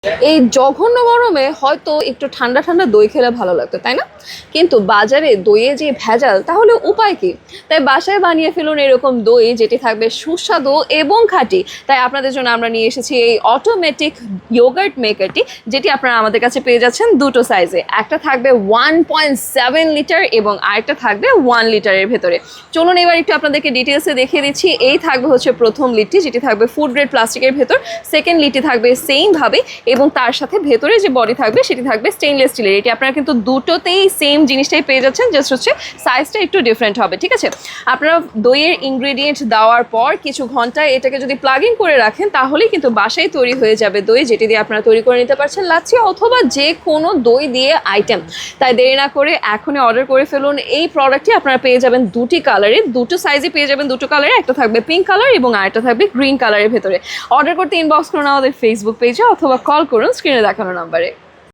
এই জঘন্য গরমে হয়তো একটু ঠান্ডা ঠান্ডা দই খেলে ভালো লাগতো, তাই না? কিন্তু বাজারে দইয়ে যে ভেজাল, তাহলে উপায় কি? তাই বাসায় বানিয়ে ফেলুন এরকম দই, যেটি থাকবে সুস্বাদু এবং খাঁটি। তাই আপনাদের জন্য আমরা নিয়ে এসেছি এই অটোমেটিক ইয়োগার্ট মেকারটি, যেটি আপনারা আমাদের কাছে পেয়ে যাচ্ছেন দুটো সাইজে। একটা থাকবে 1.7 লিটার এবং আরেকটা থাকবে 1 লিটারের ভেতরে। চলুন এবার একটু আপনাদেরকে ডিটেলসে দেখিয়ে দিচ্ছি। এই থাকবে হচ্ছে প্রথম লিডটি, যেটি থাকবে ফুড গ্রেড প্লাস্টিকের ভেতর। সেকেন্ড লিডটি থাকবে সেম ভাবে এবং তার সাথে ভেতরে যে বডি থাকবে সেটি থাকবে স্টেইনলেস স্টিলের। এটি আপনারা কিন্তু দুটোতেই সেম জিনিসটাই পেয়ে যাচ্ছেন, জাস্ট হচ্ছে সাইজটা একটু ডিফারেন্ট হবে, ঠিক আছে? আপনারা দইয়ের ইনগ্রেডিয়েন্ট দেওয়ার পর কিছু ঘন্টায় এটাকে যদি প্লাগ ইন করে রাখেন, তাহলেই কিন্তু বাসায় তৈরি হয়ে যাবে দই, যেটি দিয়ে আপনারা তৈরি করে নিতে পারছেন লাচ্ছি অথবা যে কোনো দই দিয়ে আইটেম। তাই দেরি না করে এখনই অর্ডার করে ফেলুন। এই প্রোডাক্টটি আপনারা পেয়ে যাবেন দুটি কালারে, দুটো সাইজে পেয়ে যাবেন দুটো কালারে। একটা থাকবে পিঙ্ক কালার এবং আরেকটা থাকবে গ্রিন কালারের ভেতরে। অর্ডার করতে ইনবক্স করুন আমাদের ফেসবুক পেজে অথবা কল করুন স্ক্রিনে দেখানো নাম্বারে।